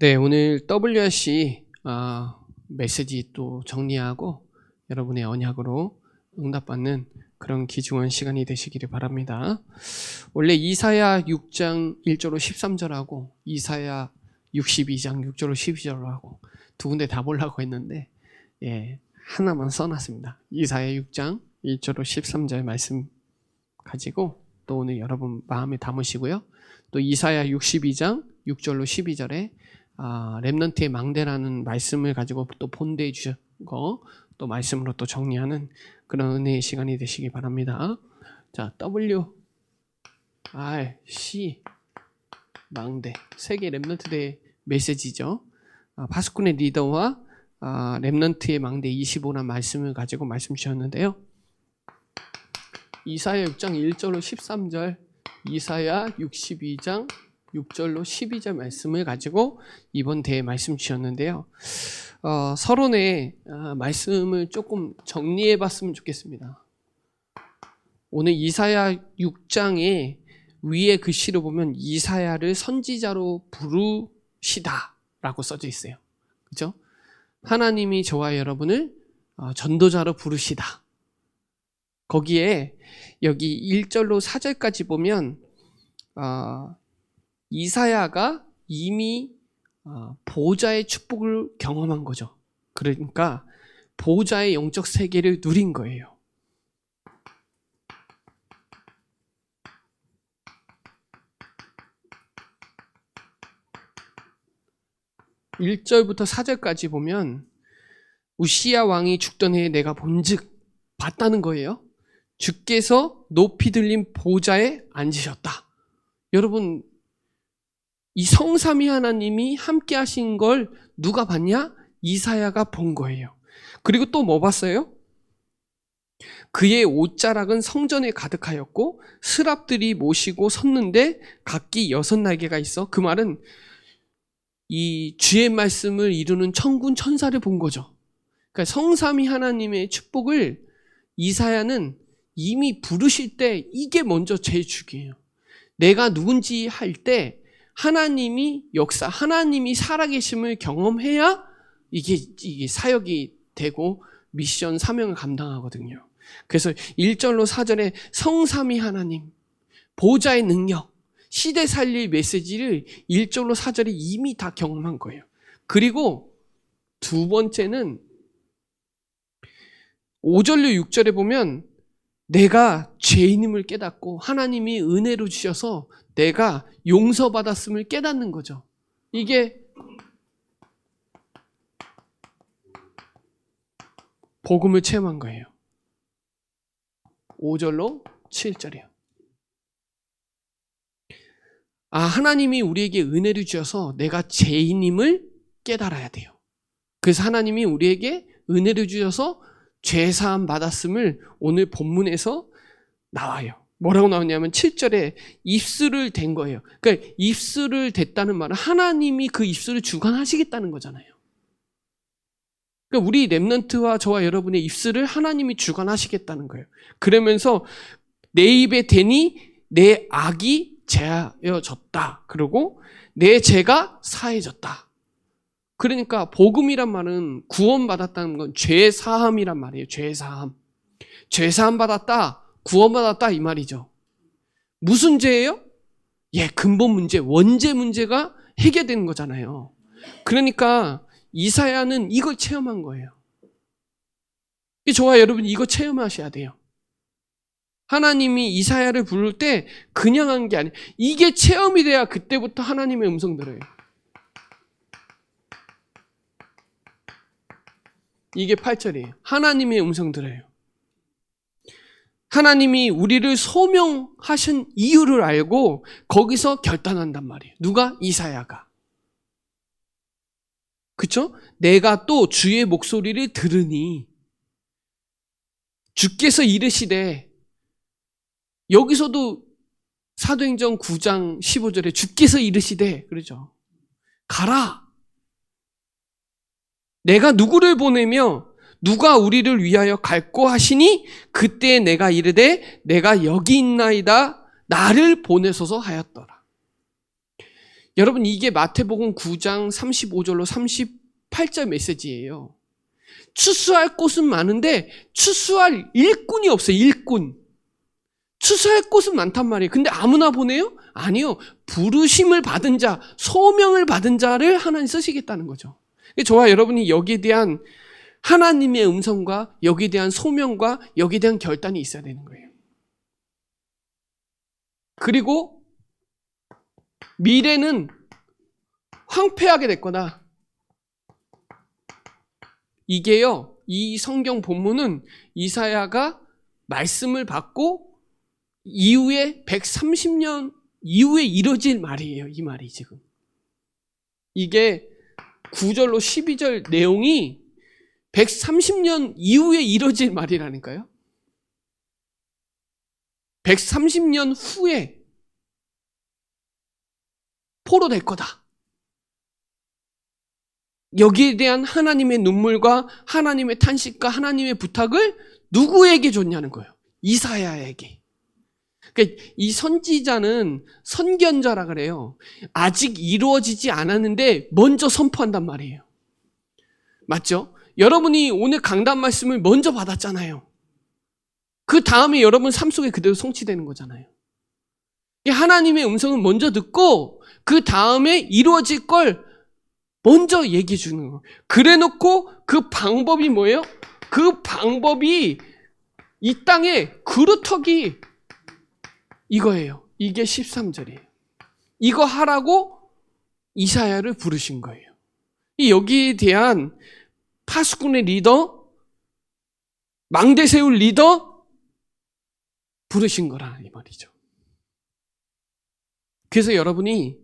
네, 오늘 WRC 메시지 또 정리하고 여러분의 언약으로 응답받는 그런 귀중한 시간이 되시기를 바랍니다. 원래 이사야 6장 1절로 13절하고 이사야 62장 6절로 12절하고 두 군데 다 보려고 했는데 하나만 써놨습니다. 이사야 6장 1절로 13절 말씀 가지고 또 오늘 여러분 마음에 담으시고요. 또 이사야 62장 6절로 12절에 렘넌트의 망대라는 말씀을 가지고 또 본대해 주셨고 또 말씀으로 또 정리하는 그런 은혜의 시간이 되시기 바랍니다. 자, W, R, C, 망대 세계 렘넌트 대회 메시지죠. 파수꾼의 리더와 렘넌트의 망대 25란 말씀을 가지고 말씀 주셨는데요. 이사야 6장 1절로 13절, 이사야 62장 6절로 12절 말씀을 가지고 이번 대회 말씀 주셨는데요. 서론의 말씀을 조금 정리해 봤으면 좋겠습니다. 오늘 이사야 6장에 위에 글씨로 보면 이사야를 선지자로 부르시다 라고 써져 있어요. 그렇죠? 하나님이 저와 여러분을 전도자로 부르시다. 거기에 여기 1절로 4절까지 보면 이사야가 이미 보호자의 축복을 경험한 거죠. 그러니까 보호자의 영적 세계를 누린 거예요. (1절부터) (4절까지) 보면 우시야 왕이 죽던 해에 내가 본즉 봤다는 거예요. 주께서 높이 들린 보좌에 앉으셨다. 여러분, 이 성삼위 하나님이 함께 하신 걸 누가 봤냐? 이사야가 본 거예요. 그리고 또 뭐 봤어요? 그의 옷자락은 성전에 가득하였고 스랍들이 모시고 섰는데 각기 6날개가 있어. 그 말은 이 주의 말씀을 이루는 천군 천사를 본 거죠. 그러니까 성삼위 하나님의 축복을 이사야는 이미 부르실 때 이게 먼저 제일 중요해요. 내가 누군지 할 때 하나님이 역사, 하나님이 살아계심을 경험해야 이게 사역이 되고 미션, 사명을 감당하거든요. 그래서 1절로 4절에 성삼위 하나님, 보호자의 능력, 시대 살릴 메시지를 1절로 4절에 이미 다 경험한 거예요. 그리고 두 번째는 5절로 6절에 보면 내가 죄인임을 깨닫고 하나님이 은혜로 주셔서 내가 용서받았음을 깨닫는 거죠. 이게 복음을 체험한 거예요. 5절로 7절이요. 하나님이 우리에게 은혜를 주셔서 내가 죄인임을 깨달아야 돼요. 그래서 하나님이 우리에게 은혜를 주셔서 죄사함 받았음을 오늘 본문에서 나와요. 뭐라고 나오냐면 7절에 입술을 댄 거예요. 그러니까 입술을 댔다는 말은 하나님이 그 입술을 주관하시겠다는 거잖아요. 그러니까 우리 렘넌트와 저와 여러분의 입술을 하나님이 주관하시겠다는 거예요. 그러면서 내 입에 대니 내 악이 제하여졌다. 그리고 내 죄가 사해졌다. 그러니까 복음이란 말은 구원받았다는 건 죄사함이란 말이에요. 죄사함. 죄사함 받았다. 구원받았다 이 말이죠. 무슨 죄예요? 근본 문제, 원죄 문제가 해결되는 거잖아요. 그러니까 이사야는 이걸 체험한 거예요. 저와 여러분이 이거 체험하셔야 돼요. 하나님이 이사야를 부를 때 그냥 한 게 아니에요. 이게 체험이 돼야 그때부터 하나님의 음성 들어요. 이게 8절이에요. 하나님의 음성 들어요. 하나님이 우리를 소명하신 이유를 알고 거기서 결단한단 말이에요. 누가? 이사야가. 그렇죠? 내가 또 주의 목소리를 들으니 주께서 이르시되, 여기서도 사도행전 9장 15절에 주께서 이르시되 그러죠. 가라. 내가 누구를 보내며 누가 우리를 위하여 갈고 하시니 그때 내가 이르되 내가 여기 있나이다 나를 보내소서 하였더라. 여러분, 이게 마태복음 9장 35절로 38절 메시지예요. 추수할 곳은 많은데 추수할 일꾼이 없어요. 일꾼. 추수할 곳은 많단 말이에요. 근데 아무나 보내요? 아니요. 부르심을 받은 자, 소명을 받은 자를 하나님 쓰시겠다는 거죠. 저와 여러분이 여기에 대한 하나님의 음성과 여기에 대한 소명과 여기에 대한 결단이 있어야 되는 거예요. 그리고 미래는 황폐하게 됐거나, 이게요, 이 성경 본문은 이사야가 말씀을 받고 이후에 130년 이후에 이뤄질 말이에요. 이 말이 지금. 이게 9절로 12절 내용이 130년 이후에 이뤄질 말이라니까요. 130년 후에 포로될 거다. 여기에 대한 하나님의 눈물과 하나님의 탄식과 하나님의 부탁을 누구에게 줬냐는 거예요. 이사야에게. 그러니까 이 선지자는 선견자라 그래요. 아직 이루어지지 않았는데 먼저 선포한단 말이에요. 맞죠? 여러분이 오늘 강단 말씀을 먼저 받았잖아요. 그 다음에 여러분 삶 속에 그대로 성취되는 거잖아요. 하나님의 음성을 먼저 듣고 그 다음에 이루어질 걸 먼저 얘기해 주는 거예요. 그래 놓고 그 방법이 뭐예요? 그 방법이 이 땅에 그루터기 이거예요. 이게 13절이에요. 이거 하라고 이사야를 부르신 거예요. 여기에 대한 파수꾼의 리더, 망대 세울 리더 부르신 거라 이 말이죠. 그래서 여러분이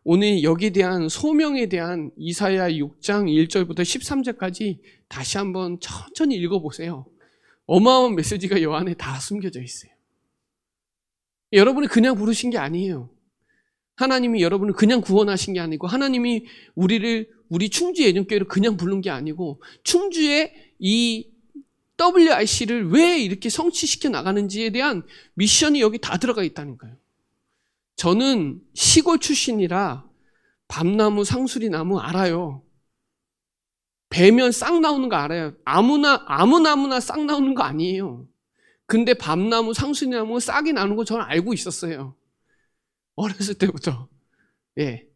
오늘 여기에 대한 소명에 대한 이사야 6장 1절부터 13절까지 다시 한번 천천히 읽어보세요. 어마어마한 메시지가 요 안에 다 숨겨져 있어요. 여러분이 그냥 부르신 게 아니에요. 하나님이 여러분을 그냥 구원하신 게 아니고, 하나님이 우리 충주 예전교회를 그냥 부른 게 아니고, 충주의 이 WIC를 왜 이렇게 성취시켜 나가는지에 대한 미션이 여기 다 들어가 있다는 거예요. 저는 시골 출신이라 밤나무, 상수리나무 알아요. 배면 싹 나오는 거 알아요. 아무나 싹 나오는 거 아니에요. 근데 밤나무, 상수리나무 싹이 나는 거 저는 알고 있었어요. 어렸을 때부터. 예.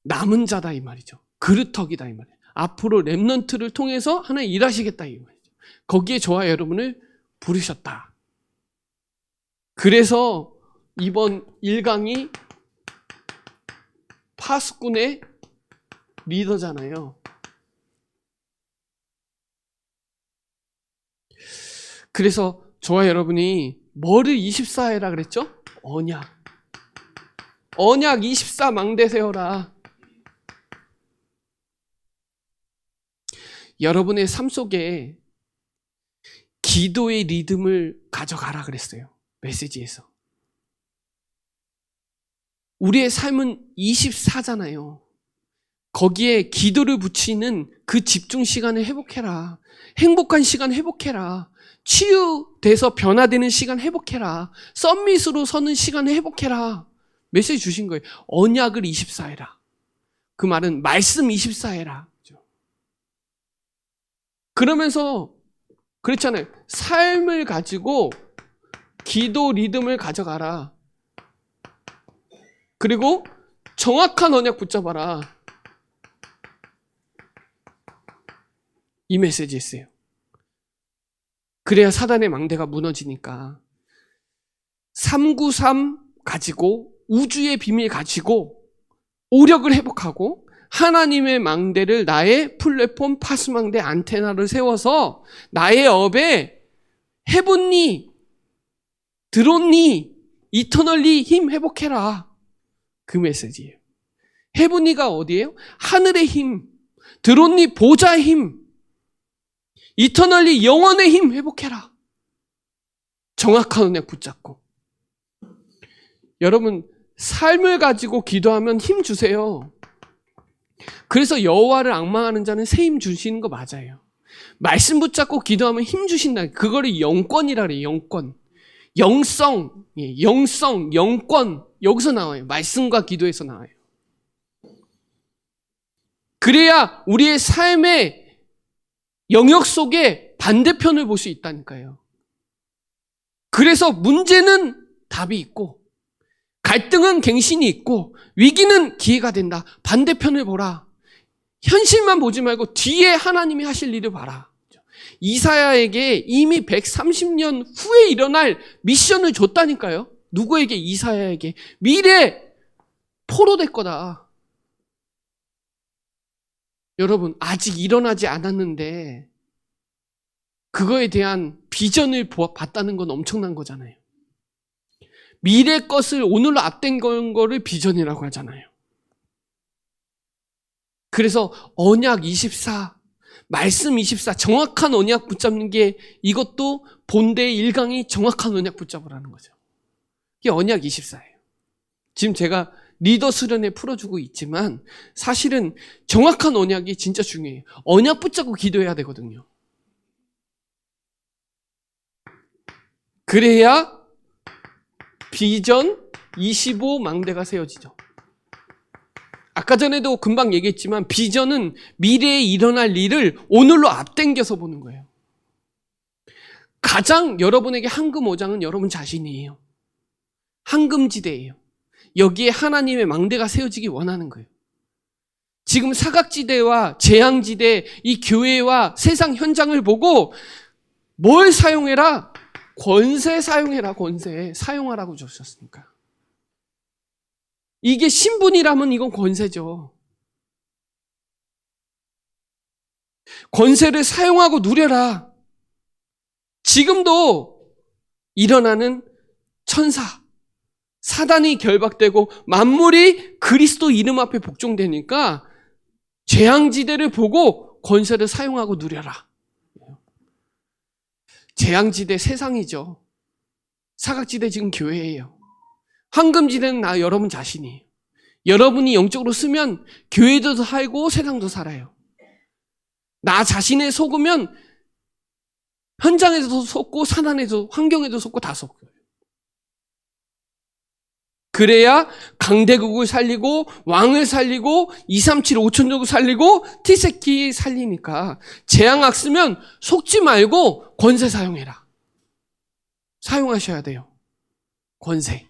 남은 자다 이 말이죠. 그루터기다 이 말이에요. 앞으로 렘넌트를 통해서 하나님 일하시겠다 이 말이죠. 거기에 저와 여러분을 부르셨다. 그래서 이번 1강이 파수꾼의 리더잖아요. 그래서 저와 여러분이 뭐를 24해라 그랬죠? 언약 24 망대 세워라. 여러분의 삶 속에 기도의 리듬을 가져가라 그랬어요. 메시지에서. 우리의 삶은 24잖아요. 거기에 기도를 붙이는 그 집중 시간을 회복해라. 행복한 시간 회복해라. 치유돼서 변화되는 시간 회복해라. 썸밋으로 서는 시간 회복해라. 메시지 주신 거예요. 언약을 24해라. 그 말은 말씀 24해라. 그러면서 그렇잖아요. 삶을 가지고 기도 리듬을 가져가라. 그리고 정확한 언약 붙잡아라. 이 메시지였어요. 그래야 사단의 망대가 무너지니까. 393 가지고, 우주의 비밀 가지고 오력을 회복하고 하나님의 망대를 나의 플랫폼 파수망대 안테나를 세워서 나의 업에 헤븐니, 드론니, 이터널리 힘 회복해라. 그 메시지예요. 헤븐니가 어디예요? 하늘의 힘, 드론니 보좌의 힘, 이터널리 영원의 힘 회복해라. 정확한 언약 붙잡고. 여러분, 삶을 가지고 기도하면 힘 주세요. 그래서 여호와를 앙망하는 자는 새 힘 주시는 거 맞아요. 말씀 붙잡고 기도하면 힘 주신다. 그거를 영권이라 그래요. 영권. 영성, 영권 여기서 나와요. 말씀과 기도에서 나와요. 그래야 우리의 삶의 영역 속에 반대편을 볼 수 있다니까요. 그래서 문제는 답이 있고 갈등은 갱신이 있고 위기는 기회가 된다. 반대편을 보라. 현실만 보지 말고 뒤에 하나님이 하실 일을 봐라. 이사야에게 이미 130년 후에 일어날 미션을 줬다니까요. 누구에게? 이사야에게. 미래 포로될 거다. 여러분, 아직 일어나지 않았는데 그거에 대한 비전을 봤다는 건 엄청난 거잖아요. 미래 것을 오늘로 앞댄 거를 비전이라고 하잖아요. 그래서 언약 24, 말씀 24, 정확한 언약 붙잡는 게 이것도 본대의 1강이 정확한 언약 붙잡으라는 거죠. 이게 언약 24예요. 지금 제가 리더 수련회 풀어주고 있지만 사실은 정확한 언약이 진짜 중요해요. 언약 붙잡고 기도해야 되거든요. 그래야 비전 25 망대가 세워지죠. 아까 전에도 금방 얘기했지만 비전은 미래에 일어날 일을 오늘로 앞당겨서 보는 거예요. 가장 여러분에게 황금 5장은 여러분 자신이에요. 황금지대예요. 여기에 하나님의 망대가 세워지기 원하는 거예요. 지금 사각지대와 재앙지대, 이 교회와 세상 현장을 보고 뭘 사용해라? 권세 사용해라. 권세 사용하라고 주셨으니까. 이게 신분이라면 이건 권세죠. 권세를 사용하고 누려라. 지금도 일어나는 천사, 사단이 결박되고 만물이 그리스도 이름 앞에 복종되니까 재앙지대를 보고 권세를 사용하고 누려라. 재앙지대 세상이죠. 사각지대 지금 교회예요. 황금지대는 나 여러분 자신이에요. 여러분이 영적으로 쓰면 교회도 살고 세상도 살아요. 나 자신에 속으면 현장에도 속고 산안에도 환경에도 속고 다 속고요. 그래야 강대국을 살리고 왕을 살리고 237 5천족을 살리고 티세키 살리니까 재앙악 쓰면 속지 말고 권세 사용해라. 사용하셔야 돼요. 권세.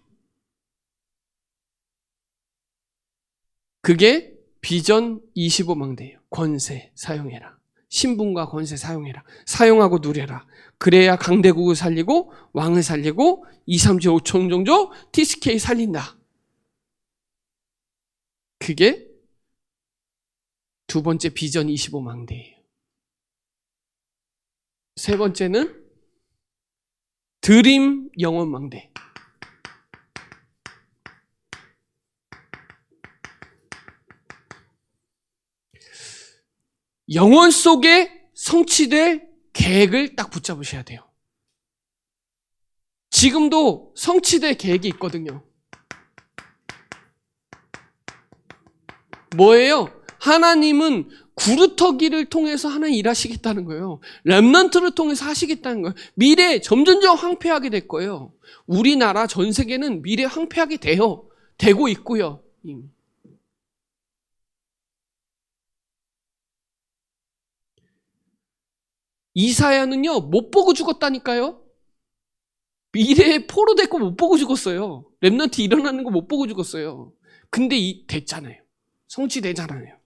그게 비전 25망대예요. 권세 사용해라. 신분과 권세 사용해라. 사용하고 누려라. 그래야 강대국을 살리고 왕을 살리고 237 5천종족 TSK 살린다. 그게 두 번째 비전 25망대예요. 세 번째는 드림 영원망대. 영혼 속에 성취될 계획을 딱 붙잡으셔야 돼요. 지금도 성취될 계획이 있거든요. 뭐예요? 하나님은 구루터기를 통해서 하나님 일하시겠다는 거예요. 렘넌트를 통해서 하시겠다는 거예요. 미래에 점점점 황폐하게 될 거예요. 우리나라 전 세계는 미래에 황폐하게 되고 있고요. 이미. 이사야는요, 못 보고 죽었다니까요. 미래에 포로 됐고 못 보고 죽었어요. 렘넌트 일어나는 거 못 보고 죽었어요. 근데 됐잖아요. 성취되잖아요.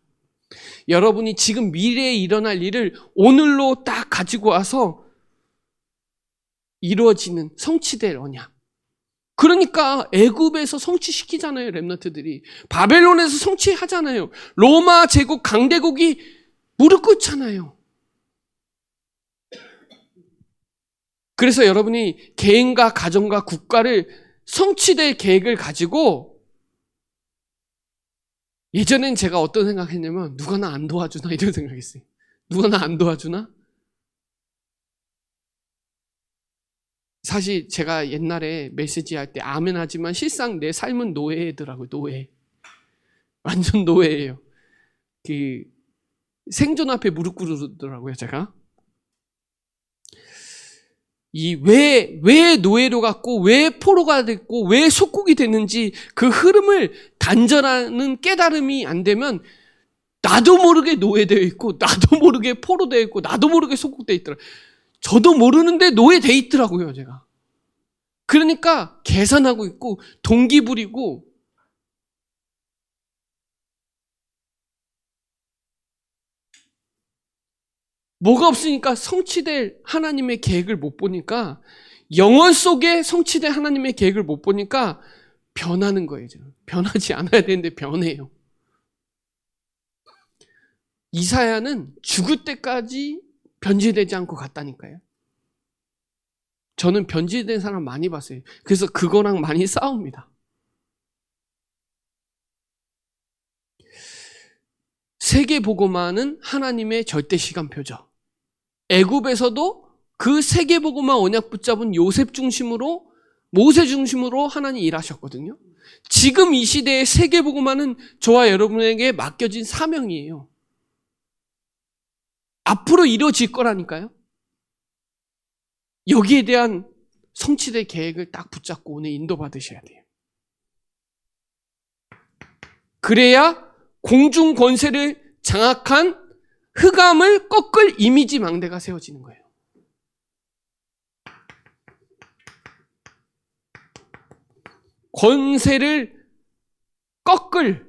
여러분이 지금 미래에 일어날 일을 오늘로 딱 가지고 와서 이루어지는 성취될 언약. 그러니까 애굽에서 성취시키잖아요. 렘넌트들이. 바벨론에서 성취하잖아요. 로마 제국 강대국이 무릎 꿇잖아요. 그래서 여러분이 개인과 가정과 국가를 성취될 계획을 가지고, 예전엔 제가 어떤 생각했냐면 누가 나 안 도와주나 이런 생각했어요. 누가 나 안 도와주나? 사실 제가 옛날에 메시지 할 때 아멘 하지만 실상 내 삶은 노예더라고요. 노예. 완전 노예예요. 그 생존 앞에 무릎 꿇으더라고요, 제가. 왜 노예로 갔고, 왜 포로가 됐고, 왜 속국이 됐는지 그 흐름을 단절하는 깨달음이 안 되면 나도 모르게 노예되어 있고, 나도 모르게 포로되어 있고, 나도 모르게 속국되어 있더라. 저도 모르는데 노예되어 있더라고요, 제가. 그러니까 계산하고 있고, 동기 부리고, 뭐가 없으니까 성취될 하나님의 계획을 못 보니까, 영원 속에 성취될 하나님의 계획을 못 보니까 변하는 거예요. 변하지 않아야 되는데 변해요. 이사야는 죽을 때까지 변질되지 않고 갔다니까요. 저는 변질된 사람 많이 봤어요. 그래서 그거랑 많이 싸웁니다. 세계복음화는 하나님의 절대 시간표죠. 애굽에서도 그 세계복음화 언약 붙잡은 요셉 중심으로, 모세 중심으로 하나님 일하셨거든요. 지금 이 시대의 세계복음화는 저와 여러분에게 맡겨진 사명이에요. 앞으로 이루어질 거라니까요. 여기에 대한 성취될 계획을 딱 붙잡고 오늘 인도받으셔야 돼요. 그래야 공중 권세를 장악한 흑암을 꺾을 이미지 망대가 세워지는 거예요. 권세를 꺾을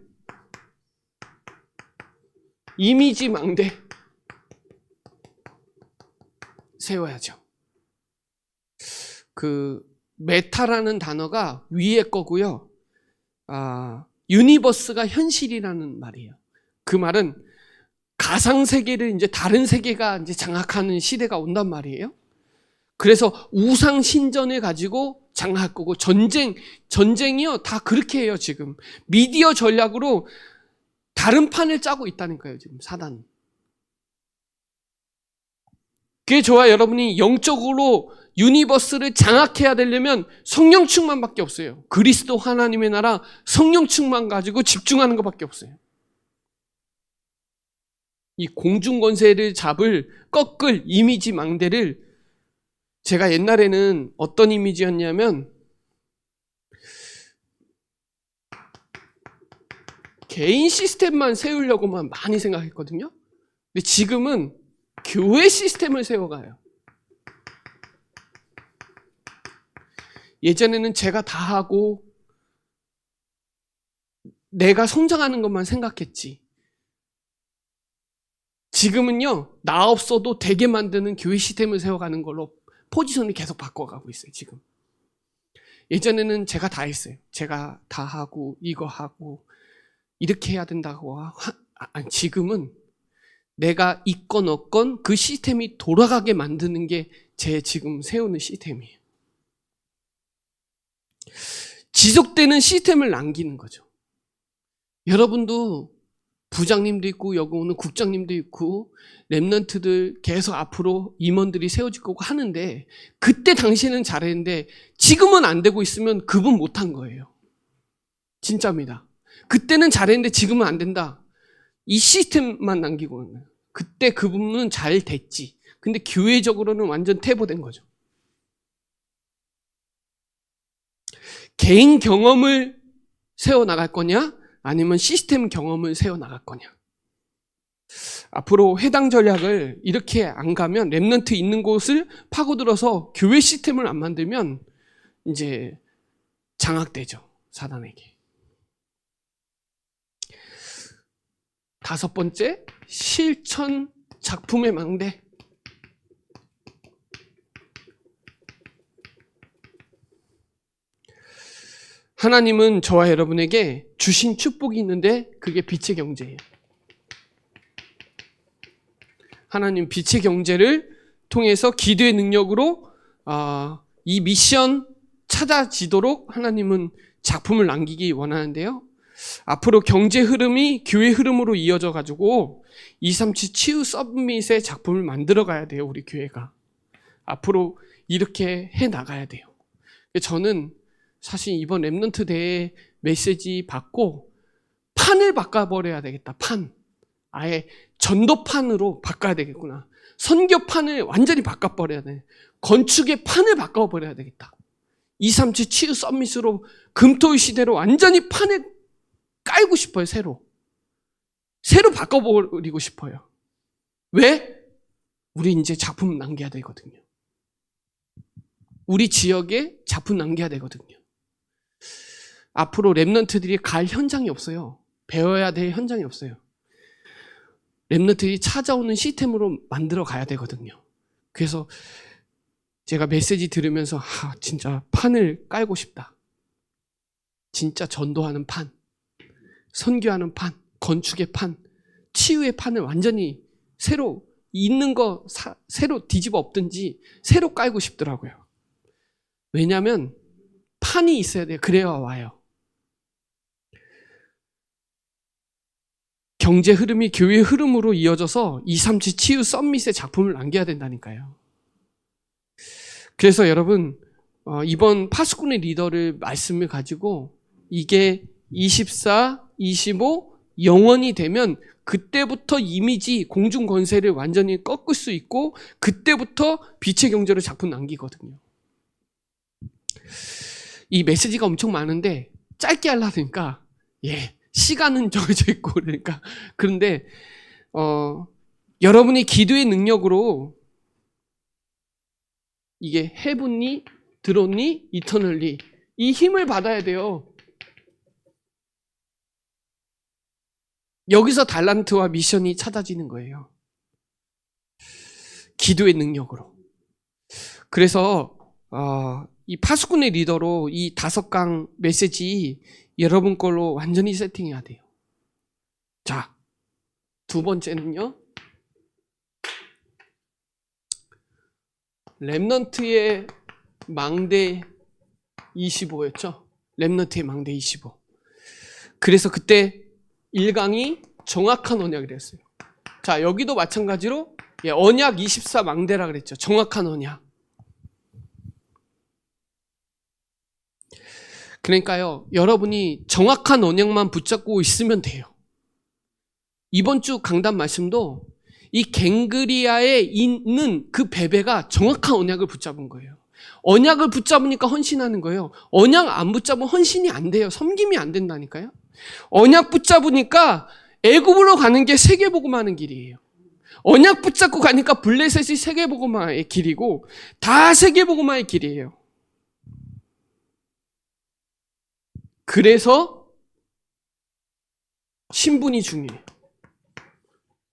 이미지 망대 세워야죠. 그 메타라는 단어가 위에 거고요. 유니버스가 현실이라는 말이에요. 그 말은 가상 세계를 이제 다른 세계가 이제 장악하는 시대가 온단 말이에요. 그래서 우상 신전을 가지고 장악할 거고, 전쟁이요 다 그렇게 해요. 지금 미디어 전략으로 다른 판을 짜고 있다니까요. 지금 사단은. 그게 저와 여러분이 영적으로 유니버스를 장악해야 되려면 성령 충만밖에 없어요. 그리스도 하나님의 나라 성령 충만 가지고 집중하는 것밖에 없어요. 이 공중 권세를 꺾을 이미지 망대를, 제가 옛날에는 어떤 이미지였냐면 개인 시스템만 세우려고만 많이 생각했거든요. 근데 지금은 교회 시스템을 세워가요. 예전에는 제가 다 하고 내가 성장하는 것만 생각했지. 지금은요, 나 없어도 되게 만드는 교회 시스템을 세워가는 걸로 포지션을 계속 바꿔가고 있어요, 지금. 예전에는 제가 다 했어요. 제가 다 하고, 이거 하고, 이렇게 해야 된다고. 지금은 내가 있건 없건 그 시스템이 돌아가게 만드는 게 제 지금 세우는 시스템이에요. 지속되는 시스템을 남기는 거죠. 여러분도 부장님도 있고, 여기 오는 국장님도 있고, 랩런트들 계속 앞으로 임원들이 세워질 거고 하는데, 그때 당시에는 잘했는데 지금은 안 되고 있으면 그분 못한 거예요. 진짜입니다. 그때는 잘했는데 지금은 안 된다. 이 시스템만 남기고 있는 거예요. 그때 그분은 잘 됐지. 근데 교회적으로는 완전 퇴보된 거죠. 개인 경험을 세워나갈 거냐, 아니면 시스템 경험을 세워나갈 거냐. 앞으로 해당 전략을 이렇게 안 가면, 랩런트 있는 곳을 파고들어서 교회 시스템을 안 만들면 이제 장악되죠, 사단에게. 5번째, 실천 작품의 망대. 하나님은 저와 여러분에게 주신 축복이 있는데 그게 빛의 경제예요. 하나님 빛의 경제를 통해서 기도의 능력으로 이 미션 찾아지도록 하나님은 작품을 남기기 원하는데요. 앞으로 경제 흐름이 교회 흐름으로 이어져 가지고 237 치유 서브밋의 작품을 만들어 가야 돼요. 우리 교회가 앞으로 이렇게 해 나가야 돼요. 저는 사실 이번 랩런트 대회 메시지 받고 판을 바꿔버려야 되겠다. 판. 아예 전도판으로 바꿔야 되겠구나. 선교판을 완전히 바꿔버려야 돼. 건축의 판을 바꿔버려야 되겠다. 237 치유 서밋으로 금토일 시대로 완전히 판을 깔고 싶어요. 새로 바꿔버리고 싶어요. 왜? 우리 이제 작품 남겨야 되거든요. 우리 지역에 작품 남겨야 되거든요. 앞으로 랩런트들이 갈 현장이 없어요. 배워야 될 현장이 없어요. 랩런트들이 찾아오는 시스템으로 만들어 가야 되거든요. 그래서 제가 메시지 들으면서 진짜 판을 깔고 싶다. 진짜 전도하는 판, 선교하는 판, 건축의 판, 치유의 판을 완전히 새로 있는 거 새로 뒤집어 엎든지 새로 깔고 싶더라고요. 왜냐하면 판이 있어야 돼요. 그래야 와요. 경제 흐름이 교회의 흐름으로 이어져서 237 치유 썸밋의 작품을 남겨야 된다니까요. 그래서 여러분 이번 파수꾼의 리더를 말씀을 가지고 이게 24, 25 영원히 되면 그때부터 이미지 공중 권세를 완전히 꺾을 수 있고 그때부터 빛의 경제로 작품 남기거든요. 이 메시지가 엄청 많은데 짧게 하려니까 시간은 정해져 있고 그러니까 그런데 여러분이 기도의 능력으로 이게 헤븐리, 드론리, 이터널리 이 힘을 받아야 돼요. 여기서 달란트와 미션이 찾아지는 거예요. 기도의 능력으로. 그래서 이 파수꾼의 리더로 이 5강 메시지 여러분 걸로 완전히 세팅해야 돼요. 자, 두 번째는요. 렘넌트의 망대 25였죠. 렘넌트의 망대 25. 그래서 그때 1강이 정확한 언약이라 했어요. 자, 여기도 마찬가지로 언약 24 망대라 그랬죠. 정확한 언약. 그러니까요, 여러분이 정확한 언약만 붙잡고 있으면 돼요. 이번 주 강단 말씀도 이 갱그리아에 있는 그 베베가 정확한 언약을 붙잡은 거예요. 언약을 붙잡으니까 헌신하는 거예요. 언약 안 붙잡으면 헌신이 안 돼요. 섬김이 안 된다니까요. 언약 붙잡으니까 애굽으로 가는 게 세계복음하는 길이에요. 언약 붙잡고 가니까 블레셋이 세계복음화의 길이고 다 세계복음화의 길이에요. 그래서 신분이 중요해요.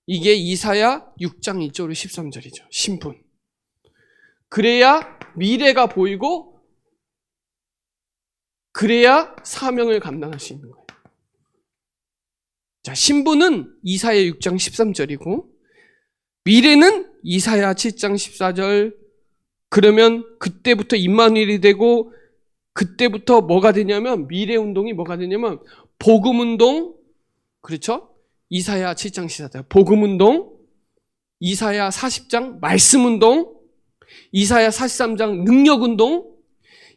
이게 이사야 6장 1절 13절이죠. 신분. 그래야 미래가 보이고 그래야 사명을 감당할 수 있는 거예요. 자, 신분은 이사야 6장 13절이고 미래는 이사야 7장 14절. 그러면 그때부터 임마누엘이 되고 그때부터 뭐가 되냐면 미래운동이 뭐가 되냐면 복음운동, 그렇죠? 이사야 7장 14절 복음운동, 이사야 40장 말씀운동, 이사야 43장 능력운동,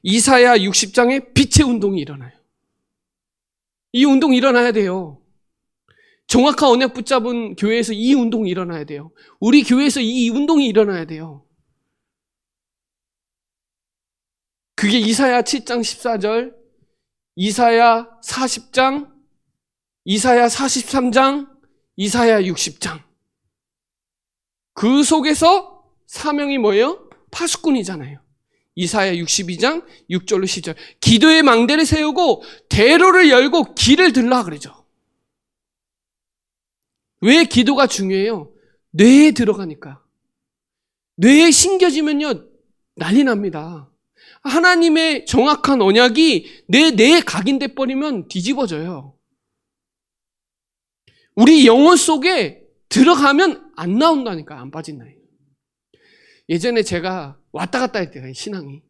이사야 60장에 빛의 운동이 일어나요. 이 운동이 일어나야 돼요. 정확한 언약 붙잡은 교회에서 이 운동이 일어나야 돼요. 우리 교회에서 이 운동이 일어나야 돼요. 그게 이사야 7장 14절, 이사야 40장, 이사야 43장, 이사야 60장. 그 속에서 사명이 뭐예요? 파수꾼이잖아요. 이사야 62장 6절로 10절. 기도의 망대를 세우고 대로를 열고 길을 들라 그러죠. 왜 기도가 중요해요? 뇌에 들어가니까. 뇌에 심겨지면요 난리 납니다. 하나님의 정확한 언약이 내 뇌에 각인돼 버리면 뒤집어져요. 우리 영혼 속에 들어가면 안 나온다니까. 안 빠진다니까. 예전에 제가 왔다 갔다 했대요, 신앙이.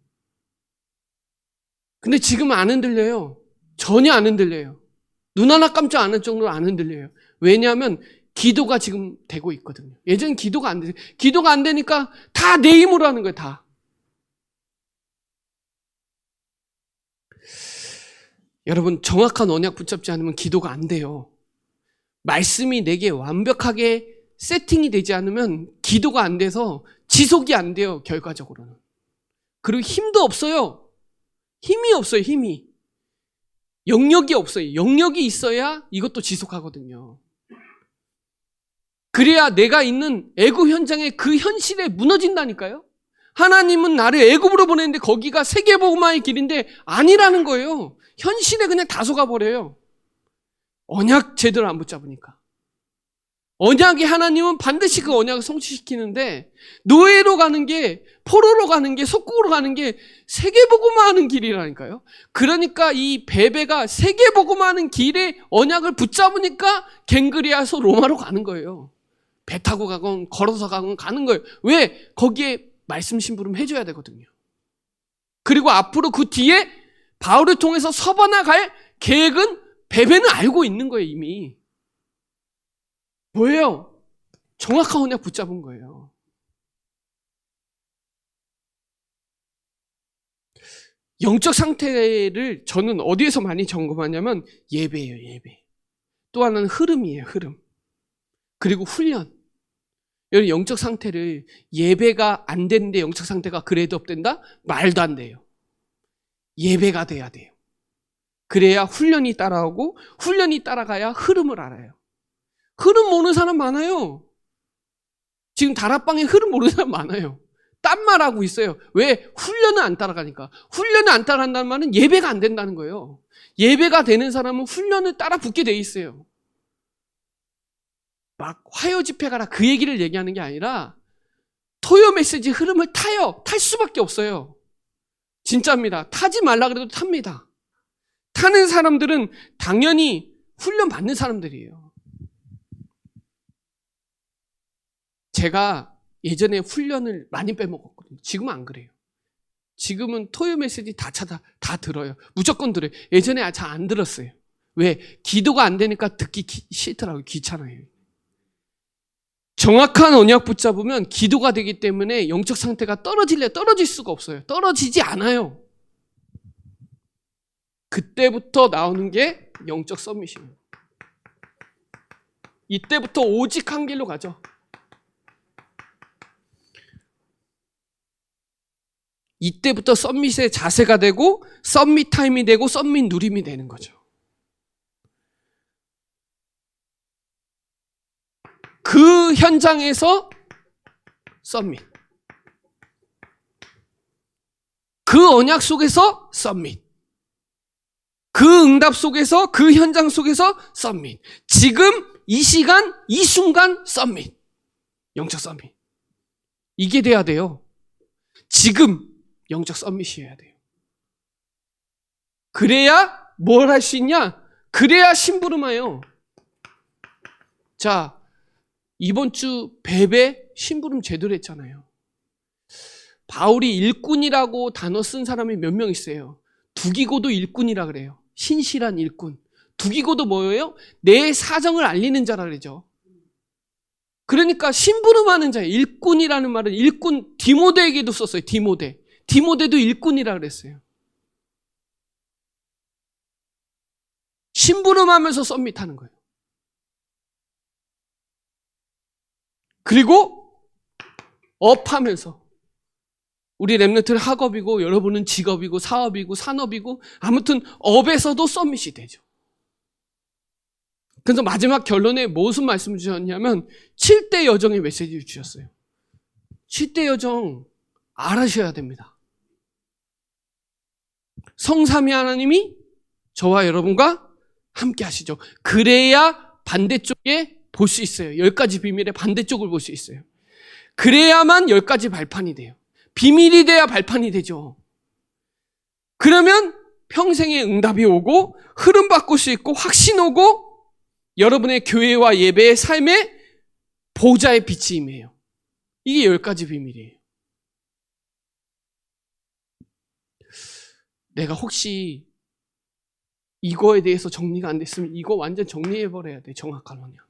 근데 지금은 안 흔들려요. 전혀 안 흔들려요. 눈 하나 깜짝 안 할 정도로 안 흔들려요. 왜냐하면 기도가 지금 되고 있거든요. 예전엔 기도가 안 돼요. 기도가 안 되니까 다 내 힘으로 하는 거예요, 다. 여러분, 정확한 언약 붙잡지 않으면 기도가 안 돼요. 말씀이 내게 완벽하게 세팅이 되지 않으면 기도가 안 돼서 지속이 안 돼요, 결과적으로는. 그리고 힘도 없어요. 힘이 없어요, 힘이. 영역이 없어요. 영역이 있어야 이것도 지속하거든요. 그래야 내가 있는 애굽 현장에 그 현실에 무너진다니까요. 하나님은 나를 애굽으로 보냈는데 거기가 세계복음화의 길인데 아니라는 거예요. 현실에 그냥 다 속아버려요. 언약 제대로 안 붙잡으니까. 언약이 하나님은 반드시 그 언약을 성취시키는데 노예로 가는 게, 포로로 가는 게, 속국으로 가는 게 세계복음화하는 길이라니까요. 그러니까 이 베베가 세계복음화하는 길에 언약을 붙잡으니까 갱그리아서 로마로 가는 거예요. 배 타고 가건 걸어서 가건 가는 거예요. 왜? 거기에 말씀 심부름 해줘야 되거든요. 그리고 앞으로 그 뒤에 바울을 통해서 서바나 갈 계획은 베베는 알고 있는 거예요, 이미. 뭐예요? 정확한 언약 붙잡은 거예요. 영적 상태를 저는 어디에서 많이 점검하냐면 예배예요, 예배. 또 하나는 흐름이에요, 흐름. 그리고 훈련. 여러분, 영적 상태를 예배가 안 되는데 영적 상태가 그래도 없된다? 말도 안 돼요. 예배가 돼야 돼요. 그래야 훈련이 따라오고 훈련이 따라가야 흐름을 알아요. 흐름 모르는 사람 많아요. 지금 다락방에 흐름 모르는 사람 많아요. 딴 말하고 있어요. 왜? 훈련은 안 따라가니까. 훈련을 안 따라간다는 말은 예배가 안 된다는 거예요. 예배가 되는 사람은 훈련을 따라 붙게 돼 있어요. 막 화요 집회 가라 그 얘기를 얘기하는 게 아니라 토요 메시지 흐름을 타요. 탈 수밖에 없어요. 진짜입니다. 타지 말라 그래도 탑니다. 타는 사람들은 당연히 훈련 받는 사람들이에요. 제가 예전에 훈련을 많이 빼먹었거든요. 지금은 안 그래요. 지금은 토요 메시지 다 들어요. 무조건 들어요. 예전에 잘 안 들었어요. 왜? 기도가 안 되니까 듣기 싫더라고요. 귀찮아요. 정확한 언약 붙잡으면 기도가 되기 때문에 영적 상태가 떨어질 수가 없어요. 떨어지지 않아요. 그때부터 나오는 게 영적 서밋이에요. 이때부터 오직 한 길로 가죠. 이때부터 썸밋의 자세가 되고 썸밋 타임이 되고 썸밋 누림이 되는 거죠. 그 현장에서 썸밋. 그 언약 속에서 썸밋. 그 응답 속에서 그 현장 속에서 썸밋. 지금 이 시간 이 순간 썸밋. 영적 썸밋. 이게 돼야 돼요. 지금 영적 썸밋이어야 돼요. 그래야 뭘 할 수 있냐? 그래야 심부름해요. 자, 이번 주 베베 심부름 제대로 했잖아요. 바울이 일꾼이라고 단어 쓴 사람이 몇 명 있어요. 두기고도 일꾼이라 그래요. 신실한 일꾼. 두기고도 뭐예요? 내 사정을 알리는 자라 그러죠. 그러니까 심부름하는 자예요. 일꾼이라는 말은 일꾼 디모데에게도 썼어요. 디모데도 일꾼이라 그랬어요. 심부름하면서 썸밋하는 거예요. 그리고 업하면서 우리 랩런트는 학업이고 여러분은 직업이고 사업이고 산업이고 아무튼 업에서도 썸밋이 되죠. 그래서 마지막 결론에 무슨 말씀을 주셨냐면 7대 여정의 메시지를 주셨어요. 7대 여정 알아셔야 됩니다. 성삼위 하나님이 저와 여러분과 함께 하시죠. 그래야 반대쪽에 볼 수 있어요. 10가지 비밀의 반대쪽을 볼 수 있어요. 그래야만 10가지 발판이 돼요. 비밀이 돼야 발판이 되죠. 그러면 평생의 응답이 오고 흐름 바꿀 수 있고 확신 오고 여러분의 교회와 예배의 삶에 보좌의 빛이 임해요. 이게 10가지 비밀이에요. 내가 혹시 이거에 대해서 정리가 안 됐으면 이거 완전 정리해버려야 돼. 정확한 언약.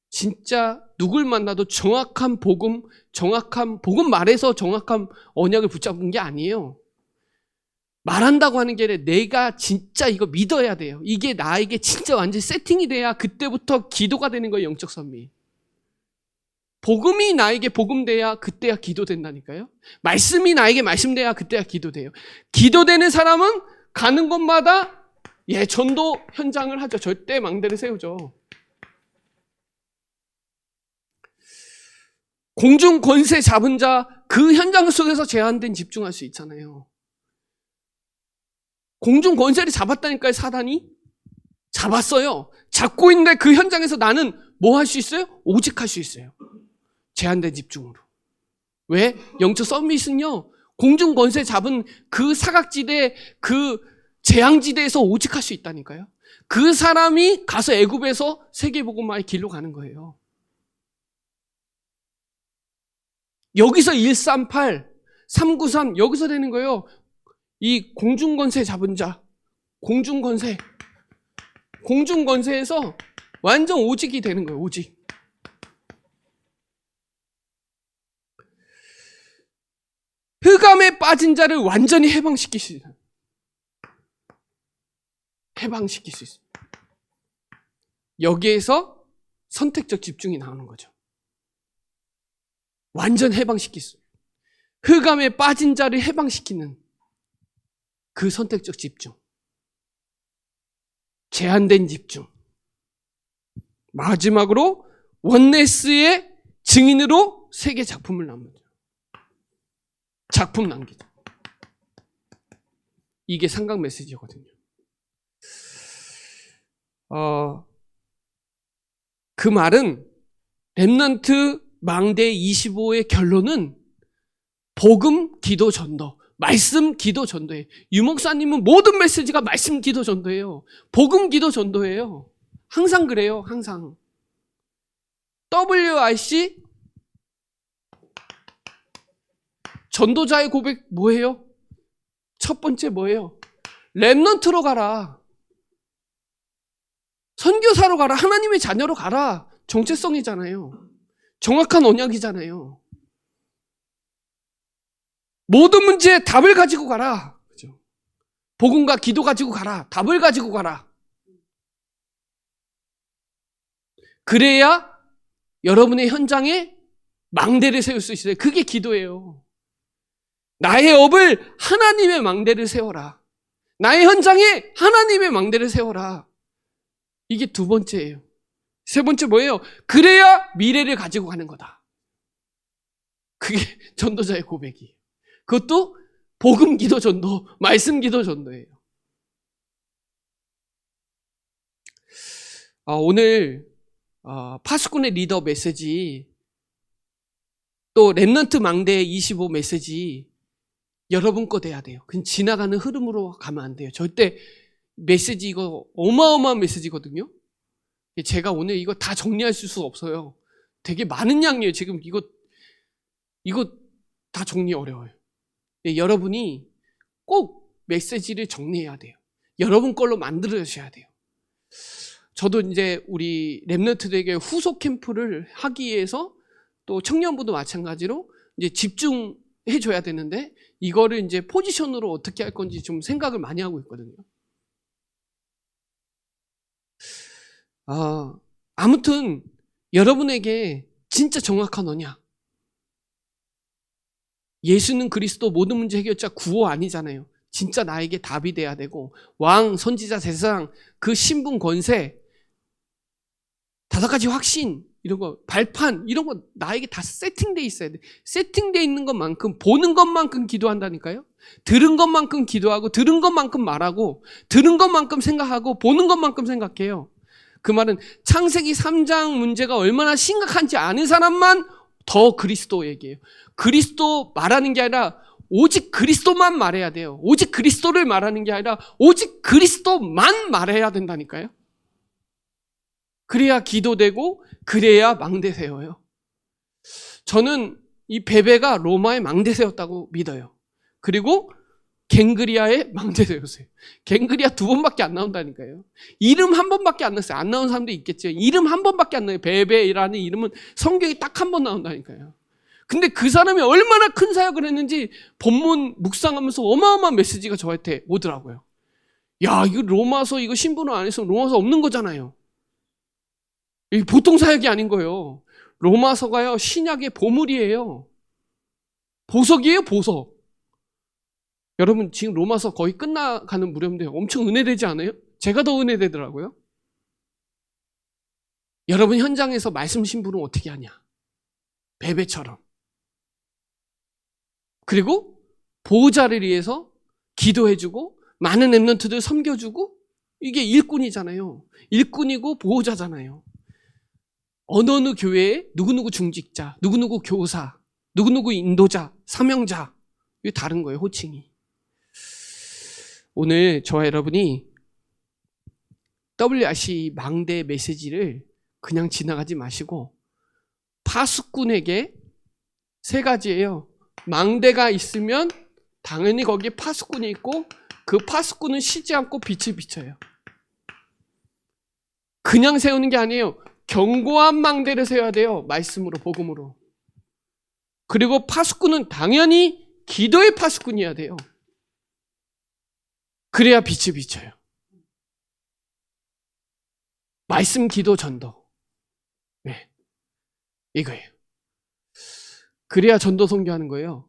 진짜 누굴 만나도 정확한 복음 말해서 정확한 언약을 붙잡은 게 아니에요. 말한다고 하는 게 아니라 내가 진짜 이거 믿어야 돼요. 이게 나에게 진짜 완전 세팅이 돼야 그때부터 기도가 되는 거예요. 영적 선미. 복음이 나에게 복음돼야 그때야 기도된다니까요. 말씀이 나에게 말씀돼야 그때야 기도돼요. 기도되는 사람은 가는 곳마다 전도 현장을 하죠. 절대 망대를 세우죠. 공중 권세 잡은 자, 그 현장 속에서 제한된 집중할 수 있잖아요. 공중 권세를 잡았다니까요, 사단이. 잡았어요. 잡고 있는데 그 현장에서 나는 뭐 할 수 있어요? 오직 할 수 있어요. 제한된 집중으로. 왜? 영적 서밋은요, 공중 권세 잡은 그 사각지대, 그 재앙지대에서 오직 할 수 있다니까요. 그 사람이 가서 애굽에서 세계복음화의 길로 가는 거예요. 여기서 138, 393 여기서 되는 거예요. 이 공중권세 잡은 자, 공중권세에서 완전 오직이 되는 거예요. 오직. 흑암에 빠진 자를 완전히 해방시킬 수 있어요. 해방시킬 수 있어요. 여기에서 선택적 집중이 나오는 거죠. 완전 해방시킬 수 있어요. 흑암에 빠진 자를 해방시키는 그 선택적 집중. 제한된 집중. 마지막으로 원네스의 증인으로 세계 작품을 남기죠. 작품 남기죠. 이게 삼각 메시지거든요. 그 말은 렘넌트 망대 25의 결론은 복음, 기도, 전도, 말씀, 기도, 전도예요. 유목사님은 모든 메시지가 말씀, 기도, 전도예요. 복음, 기도, 전도예요. 항상 그래요. 항상. WRC 전도자의 고백 뭐예요? 첫 번째 뭐예요? 렘넌트로 가라. 선교사로 가라. 하나님의 자녀로 가라. 정체성이잖아요. 정확한 언약이잖아요. 모든 문제에 답을 가지고 가라. 그죠? 복음과 기도 가지고 가라. 답을 가지고 가라. 그래야 여러분의 현장에 망대를 세울 수 있어요. 그게 기도예요. 나의 업을 하나님의 망대를 세워라. 나의 현장에 하나님의 망대를 세워라. 이게 두 번째예요. 세 번째 뭐예요? 그래야 미래를 가지고 가는 거다. 그게 전도자의 고백이에요. 그것도 복음 기도 전도, 말씀 기도 전도예요. 오늘 파수꾼의 리더 메시지, 또 렘넌트 망대 25 메시지 여러분 거 돼야 돼요. 그냥 지나가는 흐름으로 가면 안 돼요. 절대 메시지 이거 어마어마한 메시지거든요. 제가 오늘 이거 다 정리할 수 없어요. 되게 많은 양이에요. 지금 이거 다 정리 어려워요. 여러분이 꼭 메시지를 정리해야 돼요. 여러분 걸로 만들어주셔야 돼요. 저도 이제 우리 렘넌트들에게 후속 캠프를 하기 위해서 또 청년부도 마찬가지로 이제 집중해 줘야 되는데 이거를 이제 포지션으로 어떻게 할 건지 좀 생각을 많이 하고 있거든요. 아무튼 여러분에게 진짜 정확한 언약. 예수는 그리스도 모든 문제 해결자 구호 아니잖아요. 진짜 나에게 답이 돼야 되고 왕, 선지자, 제사장 그 신분 권세 5가지 확신 이런 거 발판 이런 거 나에게 다 세팅돼 있어야 돼. 세팅돼 있는 것만큼 보는 것만큼 기도한다니까요. 들은 것만큼 기도하고 들은 것만큼 말하고 들은 것만큼 생각하고 보는 것만큼 생각해요. 그 말은 창세기 3장 문제가 얼마나 심각한지 아는 사람만 더 그리스도 얘기해요. 그리스도 말하는 게 아니라 오직 그리스도만 말해야 돼요. 오직 그리스도를 말하는 게 아니라 오직 그리스도만 말해야 된다니까요. 그래야 기도되고 그래야 망대 세워요. 저는 이 베베가 로마의 망대 세웠다고 믿어요. 그리고 갱그리아의 망대 세웠어요. 갱그리아 2번밖에 안 나온다니까요. 이름 1번밖에 안 나왔어요. 안 나온 사람도 있겠죠. 이름 1번밖에 안 나와요. 베베라는 이름은 성경에 딱 1번 나온다니까요. 근데 그 사람이 얼마나 큰 사역을 했는지 본문 묵상하면서 어마어마한 메시지가 저한테 오더라고요. 야, 이거 로마서 이거 신분을 안 했으면 로마서 없는 거잖아요. 이게 보통 사역이 아닌 거예요. 로마서가요, 신약의 보물이에요. 보석이에요, 보석. 여러분, 지금 로마서 거의 끝나가는 무렵인데 엄청 은혜되지 않아요? 제가 더 은혜되더라고요. 여러분 현장에서 말씀 신부는 어떻게 하냐? 베베처럼. 그리고 보호자를 위해서 기도해주고 많은 렘넌트들 섬겨주고, 이게 일꾼이잖아요. 일꾼이고 보호자잖아요. 어느 교회에 누구누구 중직자, 누구누구 교사, 누구누구 인도자, 사명자, 이게 다른 거예요, 호칭이. 오늘 저와 여러분이 WRC 망대 메시지를 그냥 지나가지 마시고, 파수꾼에게 3가지예요. 망대가 있으면 당연히 거기에 파수꾼이 있고, 그 파수꾼은 쉬지 않고 빛을 비춰요. 그냥 세우는 게 아니에요. 견고한 망대를 세워야 돼요. 말씀으로, 복음으로. 그리고 파수꾼은 당연히 기도의 파수꾼이어야 돼요. 그래야 빛을 비춰요. 말씀, 기도, 전도. 네, 이거예요. 그래야 전도 선교하는 거예요.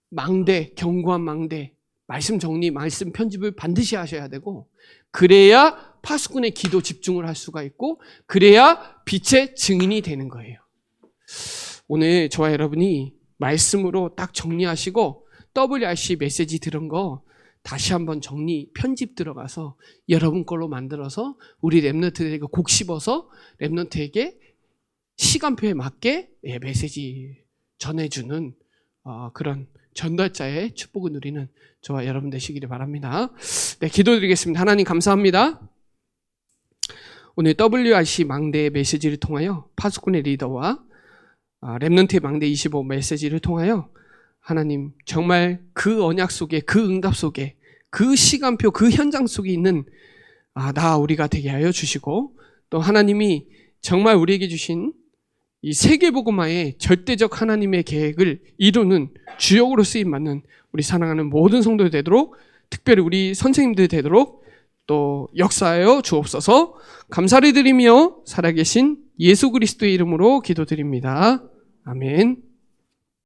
망대, 견고한 망대, 말씀 정리, 말씀 편집을 반드시 하셔야 되고, 그래야 파수꾼의 기도 집중을 할 수가 있고, 그래야 빛의 증인이 되는 거예요. 오늘 저와 여러분이 말씀으로 딱 정리하시고, WRC 메시지 들은 거 다시 한번 정리, 편집 들어가서 여러분 걸로 만들어서 우리 렘넌트들에게 곡 씹어서 렘넌트에게 시간표에 맞게 메시지 전해주는 그런 전달자의 축복을 누리는 저와 여러분 되시기를 바랍니다. 네, 기도드리겠습니다. 하나님 감사합니다. 오늘 WRC 망대의 메시지를 통하여 파수꾼의 리더와 렘넌트의 망대 25 메시지를 통하여 하나님 정말 그 언약 속에, 그 응답 속에, 그 시간표, 그 현장 속에 있는 우리가 되게 하여 주시고, 또 하나님이 정말 우리에게 주신 이 세계복음화의 절대적 하나님의 계획을 이루는 주역으로 쓰임받는 우리 사랑하는 모든 성도들 되도록, 특별히 우리 선생님들 되도록 또 역사하여 주옵소서. 감사를 드리며 살아계신 예수 그리스도의 이름으로 기도드립니다. 아멘.